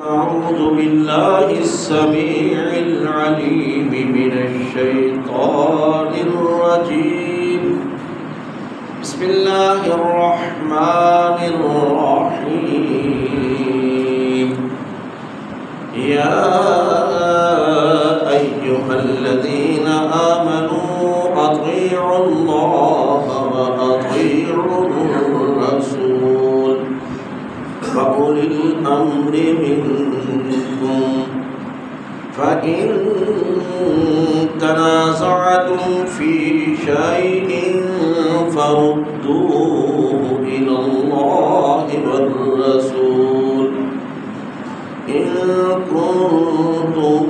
أعوذ بالله السميع العليم من الشيطان الرجيم. بسم الله الرحمن الرحيم. يا أيها الذين آمنوا أطيعوا الله وأطيعوا الرسول وأولي الأمر منكم فإن تنازعتم في شيء فردوه إلى الله والرسول إن كنتم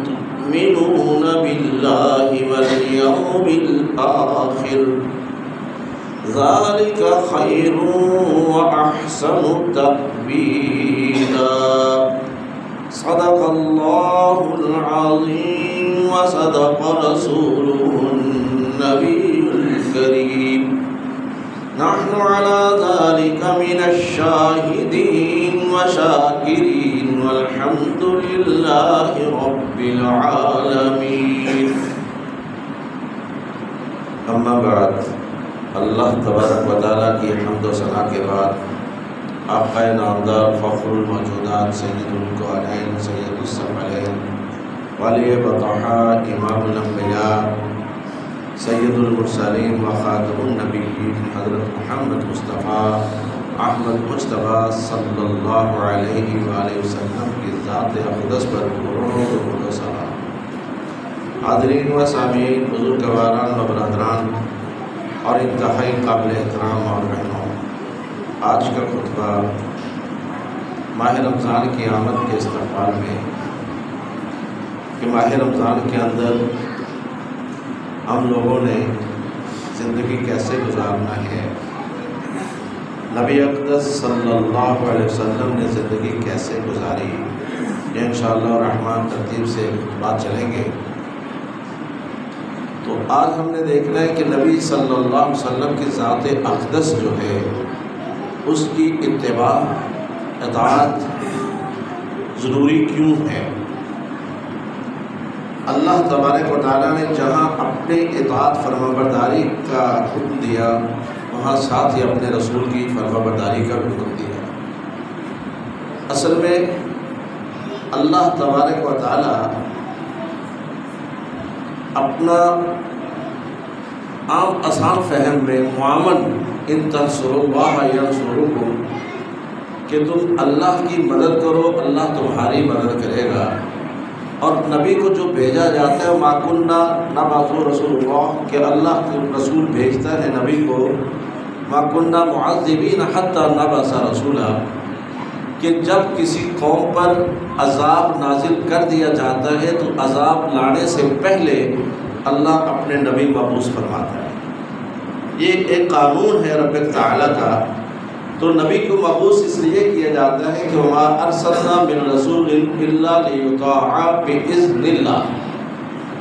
تؤمنون بالله واليوم الآخر ذلك خير وأحسن تأويلا. صدق الله العظيم وصدق رسوله النبي الكريم. نحن على ذلك من الشاهدين وشاكرين والحمد لله رب العالمين. اما بعد، اللہ تبارک و تعالیٰ کی حمد و ثنا کے بعد آقا نامدار فخر الموجودات سید الکونین سید الثقلین ولی بطحہ امام الانبیاء سید المرسلین و خاتم النبیین حضرت محمد مصطفیٰ احمد مجتبیٰ صلی اللہ علیہ وآلہ وسلم کی ذات اقدس پر درود و سلام. حاضرین و سامعین، بزرگواران و برادران اور انتہائی قابل احترام اور بہنوں، آج کا خطبہ ماہ رمضان کی آمد کے استقبال میں کہ ماہ رمضان کے اندر ہم لوگوں نے زندگی کیسے گزارنا ہے، نبی اقدس صلی اللہ علیہ وسلم نے زندگی کیسے گزاری، یہ انشاءاللہ الرحمن ترتیب سے بات چلیں گے. تو آج ہم نے دیکھنا ہے کہ نبی صلی اللہ علیہ وسلم کی ذات اقدس جو ہے اس کی اتباع اطاعت ضروری کیوں ہے. اللہ تبارک و تعالیٰ نے جہاں اپنے اطاعت فرمانبرداری کا حکم دیا، وہاں ساتھ ہی اپنے رسول کی فرمانبرداری کا حکم دیا. اصل میں اللہ تبارک و تعالیٰ اپنا عام آسان فہم میں معاون ان تنصروا اللہ ینصرکم، کہ تم اللہ کی مدد کرو اللہ تمہاری مدد کرے گا. اور نبی کو جو بھیجا جاتا ہے ما کنا نبعث رسول اللہ، کہ اللہ کے رسول بھیجتا ہے نبی کو، ما کنا معذبین حتی نبعث رسولا، کہ جب کسی قوم پر عذاب نازل کر دیا جاتا ہے تو عذاب لانے سے پہلے اللہ اپنے نبی مبعوث فرماتا ہے. یہ ایک قانون ہے رب تعالیٰ کا. تو نبی کو مبعوث اس لیے کیا جاتا ہے کہ وما ارسلنا من رسول الا لیطاع باذن اللہ،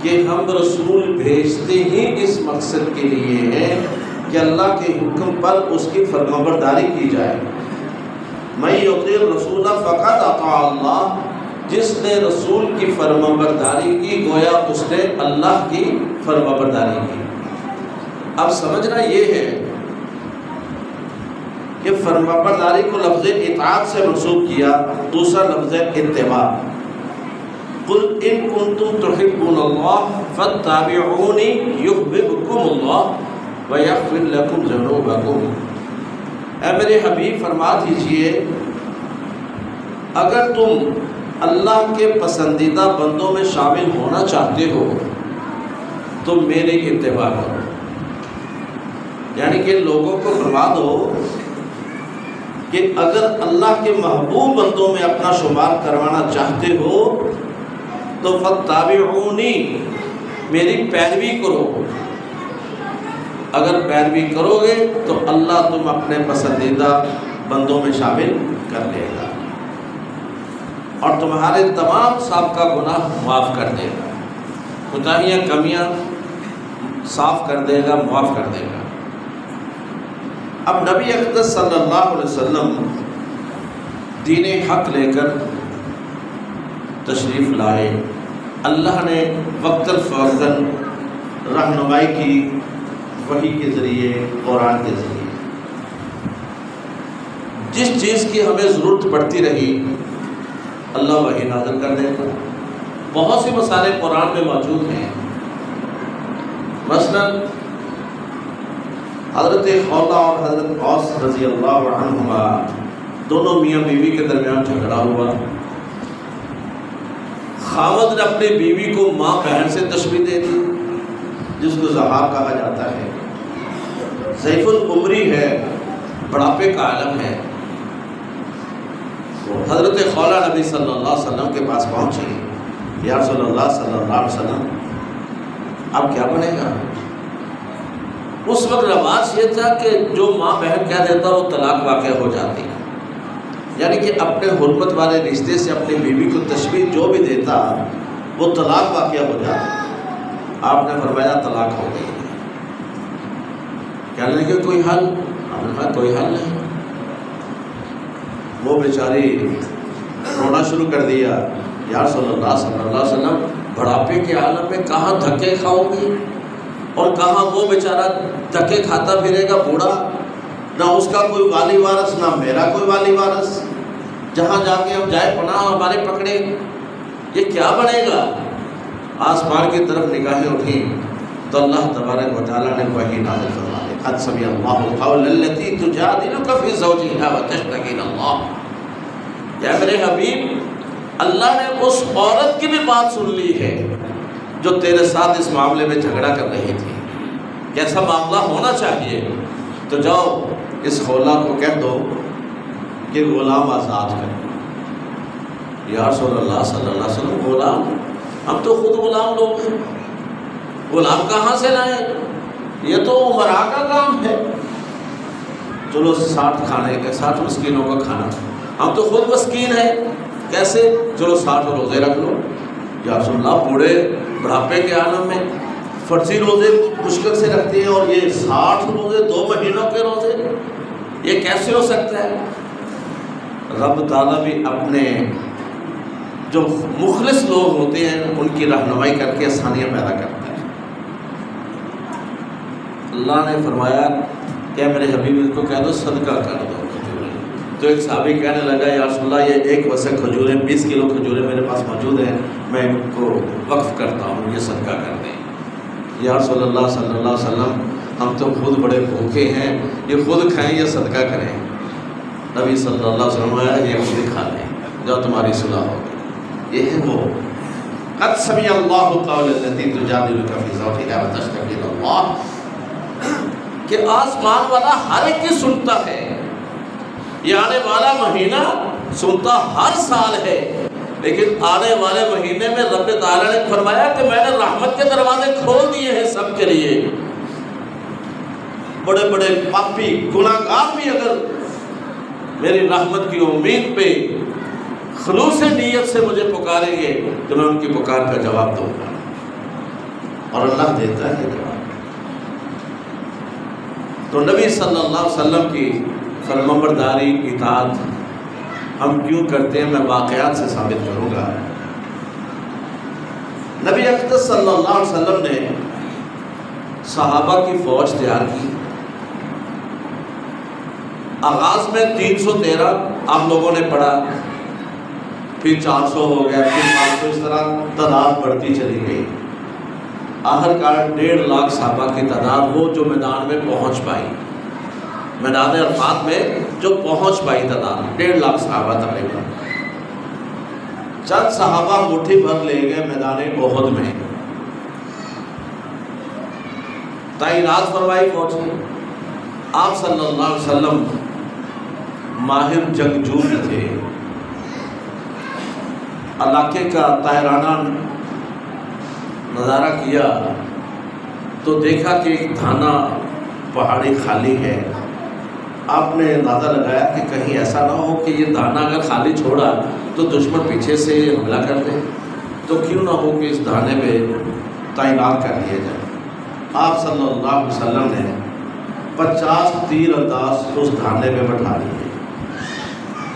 کہ ہم رسول بھیجتے ہی اس مقصد کے لیے ہیں کہ اللہ کے حکم پر اس کی فرمانبرداری کی جائے. من یطیع الرسول فقد اطاع اللہ، جس نے رسول کی فرمانبرداری کی گویا اس نے اللہ کی فرمانبرداری کی. اب سمجھنا یہ ہے کہ فرمانبرداری کو لفظ اطاعت سے منسوب کیا. دوسرا لفظ اتباع. قل ان کنتم تحبون اللہ فاتبعونی یحببکم اللہ ویغفر لکم ذنوبکم. اے میرے حبیب فرما دیجئے، اگر تم اللہ کے پسندیدہ بندوں میں شامل ہونا چاہتے ہو تو میری اتباع کرو. یعنی کہ لوگوں کو فرما دو کہ اگر اللہ کے محبوب بندوں میں اپنا شمار کروانا چاہتے ہو تو فاتبعونی، میری پیروی کرو. اگر پیروی کرو گے تو اللہ تم اپنے پسندیدہ بندوں میں شامل کر لے گا اور تمہارے تمام سابقہ گناہ معاف کر دے گا، کوتاہیاں کمیاں صاف کر دے گا، معاف کر دے گا. اب نبی اقدس صلی اللہ علیہ وسلم دین حق لے کر تشریف لائے، اللہ نے وقتاً فوقتاً رہنمائی کی، وحی کے ذریعے، قرآن کے ذریعے۔ جس چیز کی ہمیں ضرورت پڑتی رہی اللہ وحی نازل کر دیتا۔ بہت سی مسائل قرآن میں موجود ہیں، مثلا حضرت خولہ اور حضرت اوس رضی اللہ عنہما دونوں میاں بیوی کے درمیان جھگڑا ہوا، خاوند نے اپنی بیوی کو ماں بہن سے تشبیہ دے دی، جس کو زہار کہا جاتا ہے، ضعیف العمری ہے، بڑھاپے کا عالم ہے۔ حضرت خولہ نبی صلی اللہ علیہ وسلم کے پاس پہنچی، یا رسول اللہ صلی اللہ علیہ وسلم اب کیا بنے گا؟ اس وقت رواج یہ تھا کہ جو ماں بہن کہہ دیتا وہ طلاق واقع ہو جاتی، یعنی کہ اپنے حرمت والے رشتے سے اپنی بیوی کو تشبیہ جو بھی دیتا وہ طلاق واقع ہو جاتا۔ آپ نے فرمایا طلاق ہو گئی، کہنے لگے کوئی حل؟ آپ نے کہا کوئی حل نہیں۔ وہ بیچاری رونا شروع کر دیا، یا رسول اللہ صلی اللہ علیہ وسلم بڑھاپے کے عالم میں کہاں دھکے کھاؤ گی، اور کہاں وہ بیچارہ دھکے کھاتا پھرے گا بوڑھا، نہ اس کا کوئی والی وارث نہ میرا کوئی والی وارث، جہاں جا کے ہم جائے پناہ ہمارے پکڑے، یہ کیا بنے گا؟ آسمان کی طرف نگاہیں اٹھیں تو اللہ تبارک و تعالیٰ نے وحی نازل فرما دی، قد سمع اللہ قول التی تجادلک فی زوجہا وتشتکی الی اللہ۔ یا میرے حبیب، اللہ نے اس عورت کی بھی بات سن لی ہے جو تیرے ساتھ اس معاملے میں جھگڑا کر رہی تھی، کیسا معاملہ ہونا چاہیے، تو جاؤ اس خولہ کو کہہ دو کہ غلام آزاد کر۔ یا رسول اللہ صلی اللہ علیہ وسلم غلام؟ ہم تو خود غلام لوگ ہیں، غلام کہاں سے لائیں؟ یہ تو عمرا کا کام ہے، چلو 60 کھانے کے 60 مسکینوں کا کھانا، ہم تو خود مسکین ہیں، کیسے؟ چلو 60 روزے رکھ لو۔ یا رسول اللہ بوڑھے بڑھاپے کے عالم میں فرضی روزے مشکل سے رکھتے ہیں، اور یہ 60 روزے 2 مہینوں کے روزے، یہ کیسے ہو سکتا ہے؟ رب تعالیٰ بھی اپنے جو مخلص لوگ ہوتے ہیں ان کی رہنمائی کر کے آسانیاں پیدا کرتا ہے۔ اللہ نے فرمایا کہ میرے حبیب اس کو کہہ دو صدقہ کر دو کھجوریں۔ تو ایک صحابی کہنے لگا، یا رسول اللہ یہ 1 وسق کھجوریں 20 کلو کھجوریں میرے پاس موجود ہیں، میں ان کو وقف کرتا ہوں، یہ صدقہ کر دیں۔ یا رسول اللہ صلی اللہ علیہ وسلم ہم تو خود بڑے بھوکے ہیں، یہ خود کھائیں یا صدقہ کریں؟ نبی صلی اللہ علیہ وسلم یہ خود ہی کھا لیں، جو تمہاری صلاح ہوگی۔ یہ ہے وہ قد سمع اللہ قول التی تجادلک فی زوجہا وتشتکی الی اللہ، کہ آسمان والا ہر ایک کی سنتا ہے، یہ آنے والا مہینہ سنتا ہر سال ہے، لیکن آنے والے مہینے میں رب تعالیٰ نے فرمایا کہ میں نے رحمت کے دروازے کھول دیے ہیں سب کے لیے۔ بڑے بڑے پاپی گناہ گار بھی اگر میری رحمت کی امید پہ خلوص نیت سے مجھے پکاریں گے تو میں ان کی پکار کا جواب دوں گا، اور اللہ دیتا ہے جواب۔ تو نبی صلی اللہ علیہ وسلم کی فرمانبرداری اطاعت ہم کیوں کرتے ہیں، میں واقعات سے ثابت کروں گا۔ نبی اقدس صلی اللہ علیہ وسلم نے صحابہ کی فوج تیار کی، آغاز میں 313 آپ لوگوں نے پڑھا، پھر 400 ہو گیا، پھر 500، اس طرح تعداد بڑھتی چلی گئی۔ آخر کار 1.5 لاکھ صحابہ کی تعداد وہ جو میدان میں پہنچ پائی، میدان عرفات میں جو پہنچ پائی تعداد 1.5 لاکھ صحابہ تقریباً۔ چند صحابہ مٹھی بھر لے گئے میدان احد میں، تعینات فرمائی فوج نے۔ آپ صلی اللہ علیہ وسلم ماہر جنگجو بھی تھے، علاقے کا طاہرانہ نظارہ کیا تو دیکھا کہ ایک دھانا پہاڑی خالی ہے۔ آپ نے اندازہ لگایا کہ کہیں ایسا نہ ہو کہ یہ دھانا اگر خالی چھوڑا تو دشمن پیچھے سے حملہ کر دے، تو کیوں نہ ہو کہ اس دھانے میں تعینات کر دیا جائے۔ آپ صلی اللہ علیہ وسلم نے 50 تیر انداز اس دھانے میں بٹھا لیے،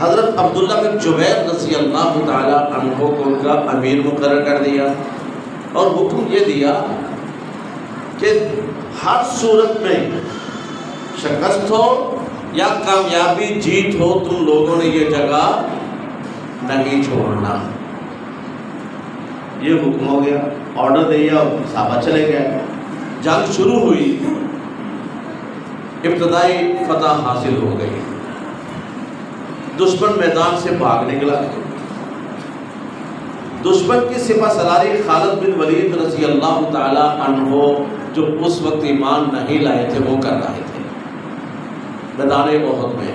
حضرت عبداللہ بن جبیر رضی اللہ تعالیٰ عنہ کو ان کا امیر مقرر کر دیا اور حکم یہ دیا کہ ہر صورت میں شکست ہو یا کامیابی جیت ہو تم لوگوں نے یہ جگہ نہیں چھوڑنا. یہ حکم ہو گیا، آرڈر دیا اور صحابہ چلے گئے. جنگ شروع ہوئی، ابتدائی فتح حاصل ہو گئی، دشمن میدان سے بھاگ نکلا. دشمن کی سپہ سالاری خالد بن ولید رضی اللہ تعالی عنہ جو اس وقت ایمان نہیں لائے تھے وہ کر رہے تھے میدان احد میں.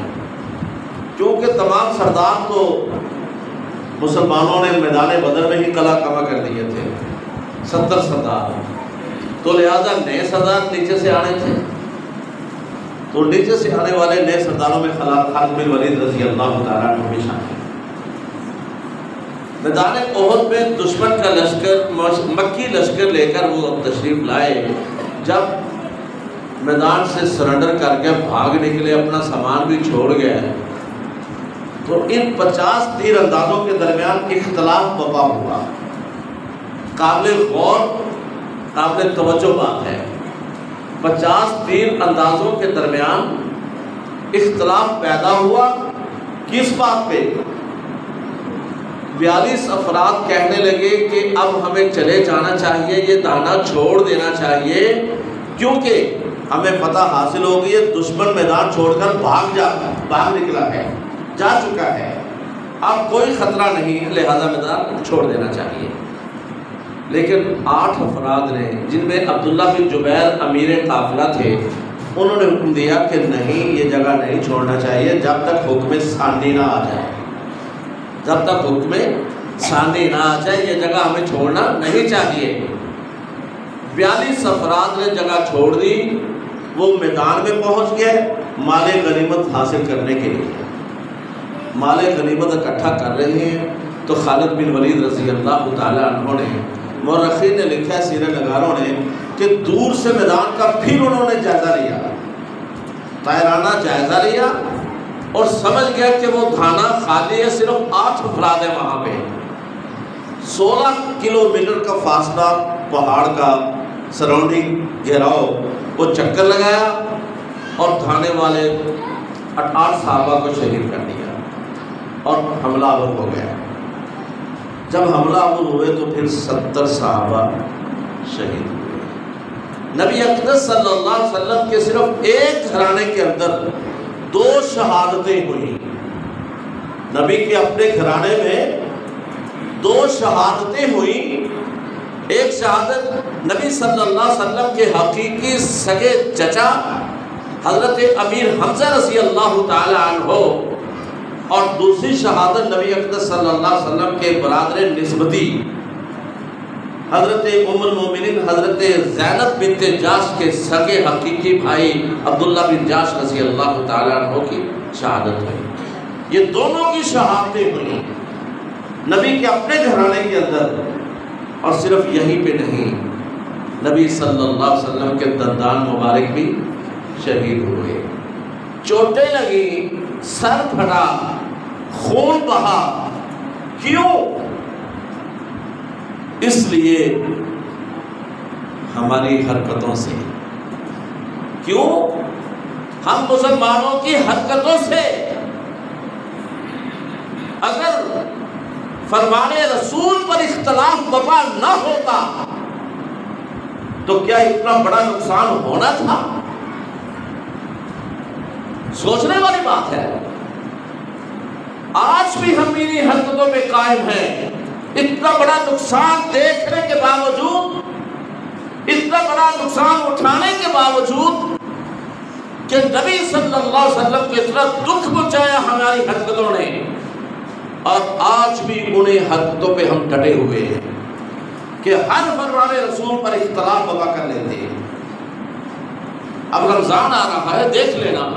کیونکہ تمام سردار تو مسلمانوں نے میدان بدر میں ہی قلعہ کما کر دیے تھے، 70 سردار، تو لہذا نئے سردار نیچے سے آنے تھے. تو نیچے سے آنے والے نئے سرداروں میں خالد بن ولید رضی اللہ تعالیٰ عنہ بھی شامل. میدان احد میں دشمن کا لشکر، مکی لشکر لے کر وہ تشریف لائے. جب میدان سے سرنڈر کر کے بھاگ نکلے، اپنا سامان بھی چھوڑ گئے، تو ان 50 تیر اندازوں کے درمیان اختلاف برپا ہوا. قابل غور، قابل توجہ بات ہے. 50 تیر اندازوں کے درمیان اختلاف پیدا ہوا. کس بات پہ؟ 42 افراد کہنے لگے کہ اب ہمیں چلے جانا چاہیے، یہ دانا چھوڑ دینا چاہیے، کیونکہ ہمیں فتح حاصل ہو گئی ہے، دشمن میدان چھوڑ کر بھاگ نکلا ہے، جا چکا ہے، اب کوئی خطرہ نہیں، لہذا میدان چھوڑ دینا چاہیے. لیکن 8 افراد نے، جن میں عبداللہ بن جبیر امیر قافلہ تھے، انہوں نے حکم دیا کہ نہیں، یہ جگہ نہیں چھوڑنا چاہیے جب تک حکم ثانی نہ آ جائے. جب تک حکم ثانی نہ آ جائے یہ جگہ ہمیں چھوڑنا نہیں چاہیے. 42 افراد نے جگہ چھوڑ دی. وہ میدان میں پہنچ گئے مال غنیمت حاصل کرنے کے لیے. مال غنیمت اکٹھا کر رہے ہیں تو خالد بن ولید رضی اللہ تعالیٰ عنہ نے، مورخین نے لکھا ہے، سیرہ نگاروں نے، کہ دور سے میدان کا پھر انہوں نے جائزہ لیا، طائرانہ جائزہ لیا، اور سمجھ گیا کہ وہ دھانا خالی ہے، صرف 8 افراد ہیں وہاں پہ. 16 کلومیٹر کا فاصلہ پہاڑ کا سراؤنڈنگ گھیراؤ، وہ چکر لگایا اور دھانے والے 8 صحابہ کو شہید کر دیا اور حملہ آور ہو گیا. جب حملہ آور ہوئے تو پھر 70 صحابہ شہید ہوئے. نبی اقدس صلی اللہ علیہ وسلم کے صرف ایک گھرانے کے اندر 2 شہادتیں ہوئیں. نبی کے اپنے گھرانے میں 2 شہادتیں ہوئیں. ایک شہادت نبی صلی اللہ علیہ وسلم کے حقیقی سگے چچا حضرت امیر حمزہ رضی اللہ تعالی عنہ، اور دوسری شہادت نبی اقدس صلی اللہ علیہ وسلم کے برادر نسبتی حضرت ام المومنین حضرت زینب بنت جاش کے سگے حقیقی بھائی عبداللہ بن جاش رضی اللہ تعالیٰ عنہ کی شہادت ہوئی. یہ دونوں کی شہادتیں ہوئی نبی کے اپنے گھرانے کے اندر. اور صرف یہیں پہ نہیں، نبی صلی اللہ علیہ وسلم کے دندان مبارک بھی شہید ہوئے. چوٹیں لگی، سر پھٹا، خون بہا. کیوں؟ اس لیے ہماری حرکتوں سے. کیوں؟ ہم مسلمانوں کی حرکتوں سے. اگر فرمان رسول پر اختلاف برپا نہ ہوتا تو کیا اتنا بڑا نقصان ہونا تھا؟ سوچنے والی بات ہے. آج بھی ہم انہی حرکتوں پہ قائم ہیں. اتنا بڑا نقصان دیکھنے کے باوجود، اتنا بڑا نقصان اٹھانے کے باوجود کہ نبی صلی اللہ علیہ وسلم کو اتنا دکھ پہنچایا ہماری حرکتوں نے، اور آج بھی انہیں حرکتوں پہ ہم ڈٹے ہوئے ہیں کہ ہر فرمان رسول پر اختلاف برپا کر لیتے ہیں. اب رمضان آ رہا ہے، دیکھ لینا،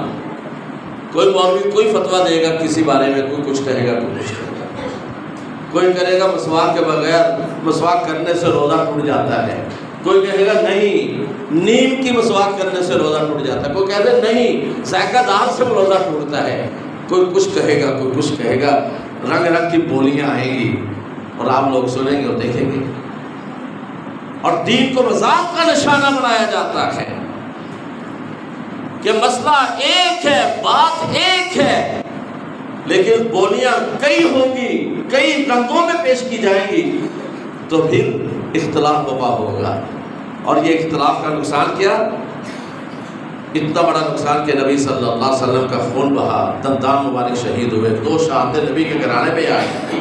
کوئی مولوی کوئی فتویٰ دے گا کسی بارے میں، کوئی کچھ کہے گا، کوئی کچھ کہے گا. کوئی کرے گا مسواک کے بغیر مسواک کرنے سے روزہ ٹوٹ جاتا ہے، کوئی کہے گا نہیں نیم کی مسواک کرنے سے روزہ ٹوٹ جاتا ہے، کوئی کہتے نہیں ذائقہ دار سے روزہ ٹوٹتا ہے، کوئی کچھ کہے گا، کوئی کچھ کہے گا، رنگ رنگ کی بولیاں آئیں گی اور آپ لوگ سنیں گے اور دیکھیں گے، اور دین کو مذاق کا نشانہ بنایا جاتا ہے کہ مسئلہ ایک ہے، بات ایک ہے، لیکن بولیاں کئی ہوں گی، کئی رنگوں میں پیش کی جائیں گی، تو پھر اختلاف وبا ہوگا۔ اور یہ اختلاف کا نقصان کیا؟ اتنا بڑا نقصان کہ نبی صلی اللہ علیہ وسلم کا خون بہا، دندان مبارک شہید ہوئے، 2 شہادتیں نبی کے گھرانے پہ آئی،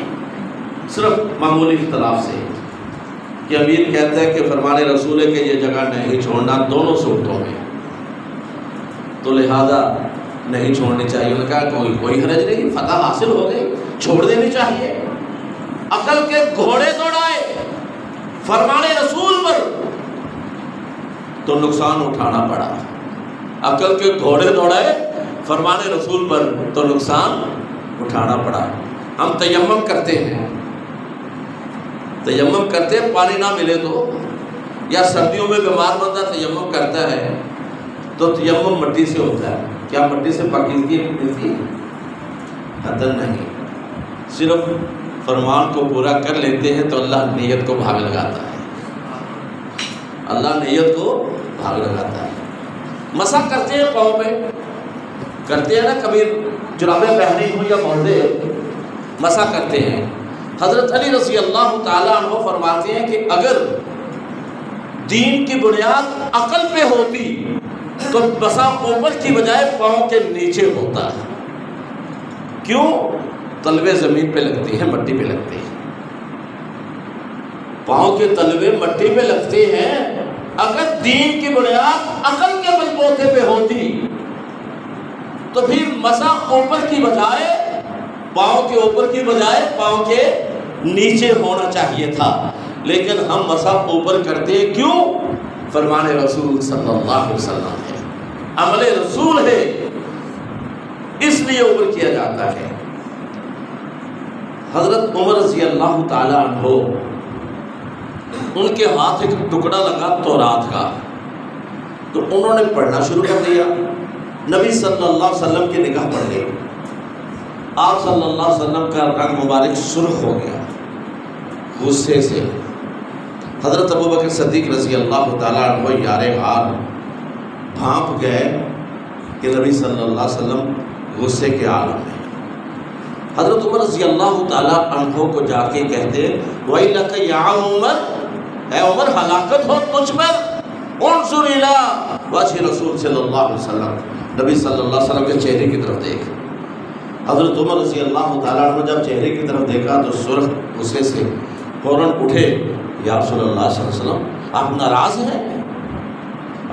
صرف معمولی اختلاف سے، کہ امیر کہتا ہے کہ فرمان رسول ہے کہ یہ جگہ نہیں چھوڑنا دونوں صورتوں میں، تو لہذا نہیں چھوڑنی چاہیے۔ انہوں نے کہا کوئی حرج نہیں، فتح حاصل ہو گئی، چھوڑ دینی چاہیے۔ عقل کے گھوڑے دوڑائے فرمان رسول پر تو نقصان اٹھانا پڑا، عقل کے گھوڑے دوڑائے فرمان رسول پر تو نقصان اٹھانا پڑا۔ ہم تیمم کرتے ہیں، تیمم کرتے ہیں، پانی نہ ملے تو، یا سردیوں میں بیمار بندہ تیمم کرتا ہے تو تیمم مٹی سے ہوتا ہے، کیا مٹی سے پاکیزگی ملتی ہے؟ قطعاً نہیں، صرف فرمان کو پورا کر لیتے ہیں تو اللہ نیت کو بھاگ لگاتا ہے، اللہ نیت کو بھاگ لگاتا ہے۔ مسح کرتے ہیں پاؤں پہ، کرتے ہیں نا، کبھی جرابیں پہنی ہوں یا موزے، مسح کرتے ہیں۔ حضرت علی رضی اللہ تعالیٰ عنہ فرماتے ہیں کہ اگر دین کی بنیاد عقل پہ ہوتی تو مسح اوپر کی بجائے پاؤں کے نیچے ہوتا ہے۔ کیوں؟ تلوے زمین پہ لگتے ہیں، مٹی پہ لگتے ہیں، پاؤں کے تلوے مٹی پہ لگتے ہیں۔ اگر دین کی بنیاد عقل کے بل بوتے پہ ہوتی تو پھر مسح اوپر کی بجائے، پاؤں کے اوپر کی بجائے پاؤں کے نیچے ہونا چاہیے تھا، لیکن ہم مسح اوپر کرتے ہیں۔ کیوں؟ فرمان رسول صلی اللہ علیہ وسلم ہے، عمل رسول ہے، اس لیے اوپر کیا جاتا ہے۔ حضرت عمر رضی اللہ تعالی عنہ، ان کے ہاتھ ایک ٹکڑا لگا تورات کا، تو انہوں نے پڑھنا شروع کر دیا، نبی صلی اللہ علیہ وسلم کی نگاہ پڑ گئی، آپ صلی اللہ علیہ وسلم کا رنگ مبارک سرخ ہو گیا غصے سے۔ حضرت ابوبکر صدیق رضی اللہ تعالیٰ عنہ یار غار بھانپ گئے کہ نبی صلی اللہ علیہ وسلم غصے کے عالم میں۔ حضرت عمر رضی اللہ تعالیٰ عنہ کو جا کے کہتے وَإِلَّكَ يَا عُمَرْ، اے عمر ہلاکت ہو تجھ پر، انظر الی وجہ رسول صلی اللہ علیہ وسلم، نبی صلی اللہ علیہ وسلم کے چہرے کی طرف دیکھ۔ حضرت عمر رضی اللہ تعالیٰ عنہ جب چہرے کی طرف دیکھا تو سرخ غصے سے فوراً اٹھے، یا رسول اللہ صلی اللہ علیہ وسلم آپ ناراض ہیں؟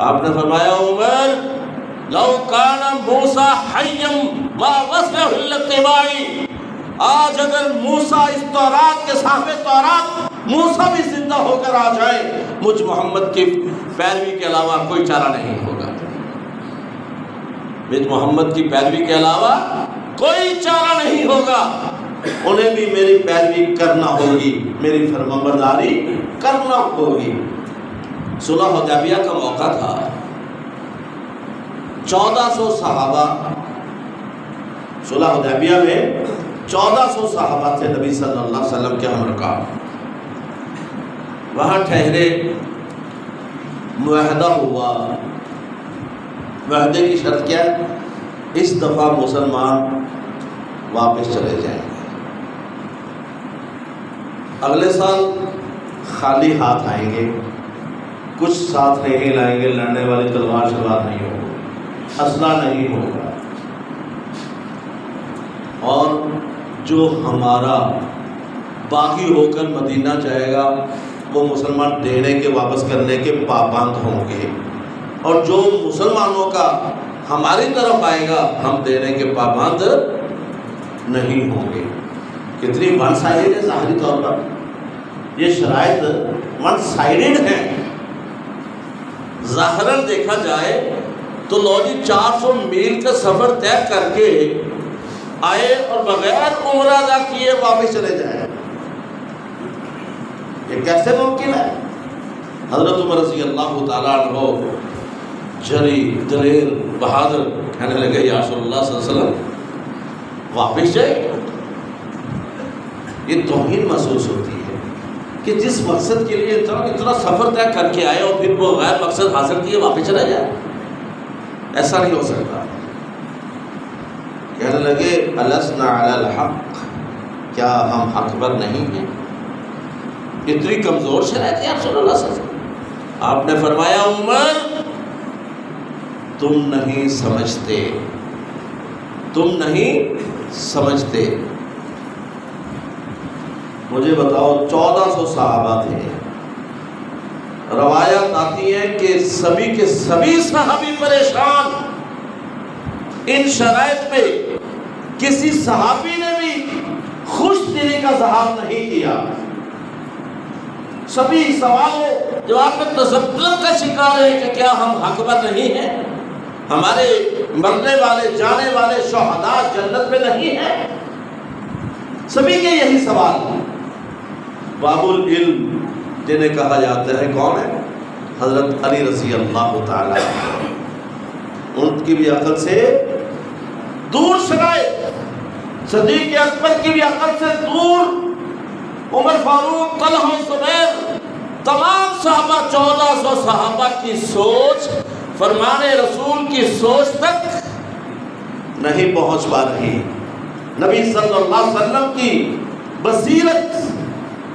آپ نے فرمایا عمر لو کان موسیٰ حیا ما وسعہ الا اتباعی، آج اگر موسیٰ اس تورات کے صاحب تورات موسیٰ بھی زندہ ہو کر آ جائے، مجھ محمد کی پیروی کے علاوہ کوئی چارہ نہیں ہوگا، مجھ محمد کی پیروی کے علاوہ کوئی چارہ نہیں ہوگا، انہیں بھی میری پیروی کرنا ہوگی، میری فرمانبرداری کرنا ہوگی۔ صلح حدیبیہ کا موقع تھا، 1400 صحابہ، صلح حدیبیہ میں 1400 صحابہ تھے نبی صلی اللہ علیہ وسلم کے ہمراہ، وہاں ٹھہرے، معاہدہ ہوا، معاہدے کی شرط کیا ہے؟ اس دفعہ مسلمان واپس چلے جائیں گے، اگلے سال خالی ہاتھ آئیں گے، کچھ ساتھ نہیں لائیں گے، لڑنے والی تلوار شلوار نہیں ہوگی، اسلحہ نہیں ہوگا، اور جو ہمارا باقی ہو کر مدینہ جائے گا وہ مسلمان دینے کے واپس کرنے کے پابند ہوں گے، اور جو مسلمانوں کا ہماری طرف آئے گا ہم دینے کے پابند نہیں ہوں گے۔ کتنی ون سائیڈ ہے ظاہری طور پر، یہ شرائط ون سائیڈ ہیں، ظاہراً دیکھا جائے تو لو جی 400 میل کا سفر طے کر کے آئے اور بغیر عمرہ ادا کیے واپس چلے جائیں، یہ کیسے ممکن ہے؟ حضرت عمر رضی اللہ تعالیٰ عنہ جری دلیر بہادر کہنے لگے یا رسول اللہ صلی اللہ علیہ وسلم واپس جائے. یہ توہین محسوس ہوتی ہے کہ جس مقصد کے لیے اتنا سفر طے کر کے آئے اور پھر وہ غیر مقصد حاصل کیے واپس چلا جائے. ایسا نہیں ہو سکتا. کہنے لگے السنا علی الحق، کیا ہم حق پر نہیں ہیں؟ اتنی کمزور شرائط یا رسول اللہ صلی اللہ علیہ وسلم. آپ نے فرمایا عمر تم نہیں سمجھتے، تم نہیں سمجھتے. مجھے بتاؤ 1400 صحابہ تھے. روایت آتی ہے کہ سبھی کے سبھی صحابی پریشان. ان شرائط پہ کسی صحابی نے بھی خوش دلی کا اظہار نہیں کیا. سبھی سوالوں جواب میں تذبذب کا شکار ہے کہ کیا ہم حق پر نہیں ہیں؟ ہمارے مرنے والے جانے والے شہداء جنت میں نہیں ہیں؟ سبھی کے یہی سوال. باب العلم جنہیں کہا جاتا ہے کون ہے؟ حضرت علی رضی اللہ تعالی. ان کی بھی عقل سے دور شرائط، صدیق اکبر کی بھی عقل سے دور، عمر فاروق، طلحہ، زبیر، تمام صحابہ 1400 صحابہ کی سوچ فرمان رسول کی سوچ تک نہیں پہنچ پا رہی. نبی صلی اللہ علیہ وسلم کی بصیرت،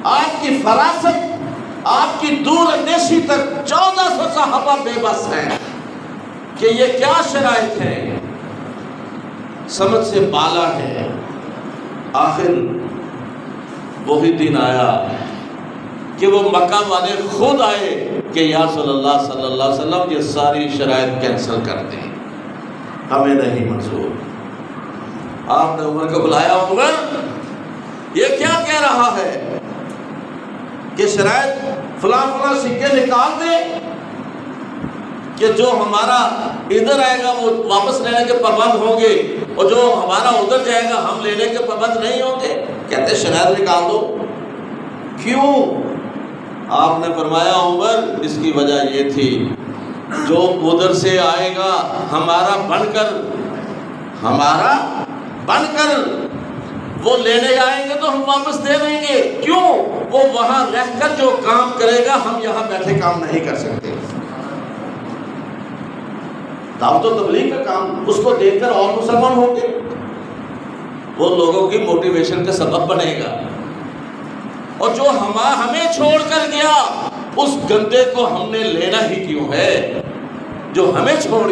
آپ کی فراست، آپ کی دور اندیشی تک 1400 صحابہ بے بس ہیں کہ یہ کیا شرائط ہے، سمجھ سے بالا ہے. آخر وہی دن آیا کہ وہ مکہ والے خود آئے کہ یا صلی اللہ علیہ وسلم یہ ساری شرائط کینسل کر دیں، ہمیں نہیں منظور. آپ نے عمر کو بلایا، عمر یہ کیا کہہ رہا ہے کہ شرائط فلاں فلاں سکے نکال دیں کہ جو ہمارا ادھر آئے گا وہ واپس لینے کے پابند ہوں گے اور جو ہمارا ادھر جائے گا ہم لینے کے پابند نہیں ہوں گے. کہتے شرائط نکال دو. کیوں؟ آپ نے فرمایا عمر اس کی وجہ یہ تھی جو ادھر سے آئے گا ہمارا بن کر وہ لینے آئیں گے تو ہم واپس دے دیں گے. کیوں؟ وہ وہاں رہ کر جو کام کرے گا ہم یہاں بیٹھے کام نہیں کر سکتے. دعوت و تبلیغ کا کام اس کو دیکھ کر اور مسلمان ہوں گے، وہ لوگوں کی موٹیویشن کا سبب بنے گا. اور جو ہمیں چھوڑ کر گیا اس گندے کو ہم نے لینا ہی کیوں ہے؟ جو ہمیں چھوڑ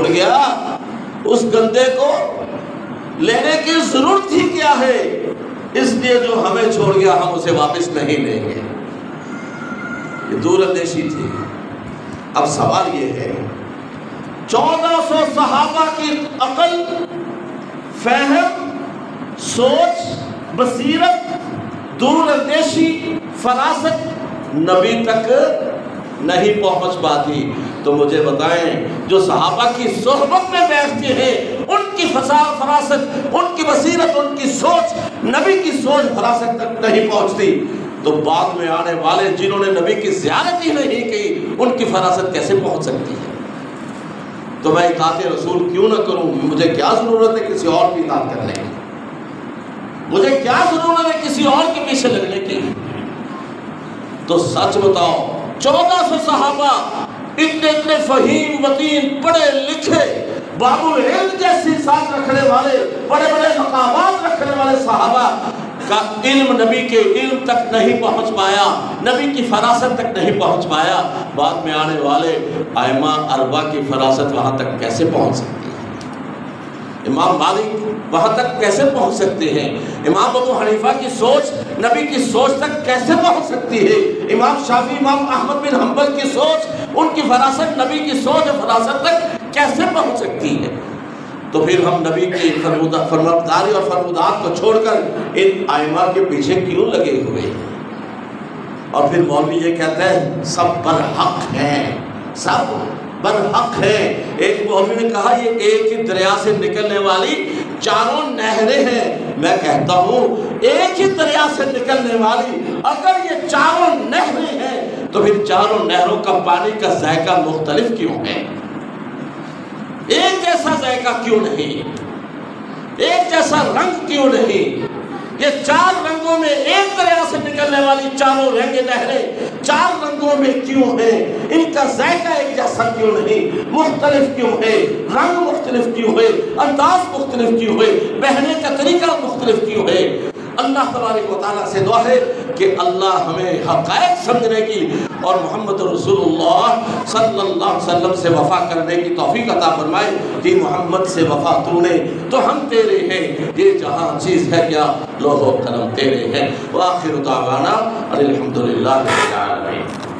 گیا اس گندے کو لینے کی ضرورت ہی کیا ہے؟ اس لیے جو ہمیں چھوڑ گیا ہم اسے واپس نہیں لیں گے. یہ دور اندیشی تھی. اب سوال یہ ہے 1400 صحابہ کی عقل، فہم، سوچ، بصیرت، دور اندیشی، فراست نبی تک نہیں پہنچ پاتی. تو مجھے بتائیں جو صحابہ کی صحبت میں بیٹھتے ہیں ان کی فراست، ان کی بصیرت، ان کی سوچ نبی کی سوچ فراست تک نہیں پہنچتی، تو بعد میں آنے والے جنہوں نے نبی کی زیارت ہی نہیں کی ان کی فراست کیسے پہنچ سکتی ہے؟ تو میں اطاعت رسول کیوں نہ کروں؟ مجھے کیا ضرورت ہے کسی اور کی اطاعت کرنے کی؟ مجھے کیا ضرورت ہے کسی اور کے پیچھے لگنے کی؟ تو سچ بتاؤ 1400 صحابہ اتنے فہیم، وطین، پڑھے لکھے، باب العلم جیسی ساتھ رکھنے والے، بڑے بڑے مقامات رکھنے والے صحابہ کا علم نبی کے علم تک نہیں پہنچ پایا، نبی کی فراست تک نہیں پہنچ پایا. بعد میں آنے والے ائمہ اربعہ کی فراست وہاں تک کیسے پہنچ سکتی ہے؟ امام مالک وہاں تک کیسے پہنچ سکتے ہیں؟ امام ابو حنیفہ کی سوچ نبی کی سوچ تک کیسے پہنچ سکتی ہے؟ امام شافعی، امام احمد بن حنبل کی سوچ، ان کی فراست نبی کی سوچ اور فراست تک کیسے پہنچ سکتی ہے؟ تو پھر ہم نبی کی فرمانبرداری اور فرمودات کو چھوڑ کر ان ائمہ کے پیچھے کیوں لگے ہوئے ہیں؟ اور پھر مولوی یہ کہتا ہے سب برحق ہیں، سب برحق ہیں. ایک مولوی نے کہا یہ ایک ہی دریا سے نکلنے والی چاروں نہریں ہیں. میں کہتا ہوں ایک ہی دریا سے نکلنے والی اگر یہ چاروں نہریں ہیں تو پھر چاروں نہروں کا پانی کا ذائقہ مختلف کیوں ہے؟ ایک جیسا ذائقہ کیوں نہیں؟ ایک جیسا رنگ کیوں نہیں؟ یہ چار رنگوں میں ایک دریا سے نکلنے والی چاروں رنگ نہریں چار رنگوں میں کیوں ہیں؟ ان کا ذائقہ ایک جیسا کیوں نہیں؟ مختلف کیوں ہے؟ رنگ مختلف کیوں ہے؟ انداز مختلف کیوں ہے؟ بہنے کا طریقہ مختلف کیوں ہے؟ اللہ تبارک و تعالیٰ سے دعا ہے کہ اللہ ہمیں حقائق سمجھنے کی اور محمد رسول اللہ صلی اللہ علیہ وسلم سے وفا کرنے کی توفیق عطا فرمائے کہ محمد سے وفا تو نے تو ہم تیرے ہیں، یہ جہاں چیز ہے کیا لوح و قلم تیرے ہیں۔ وآخر دعوانا الحمدللہ رب العالمین۔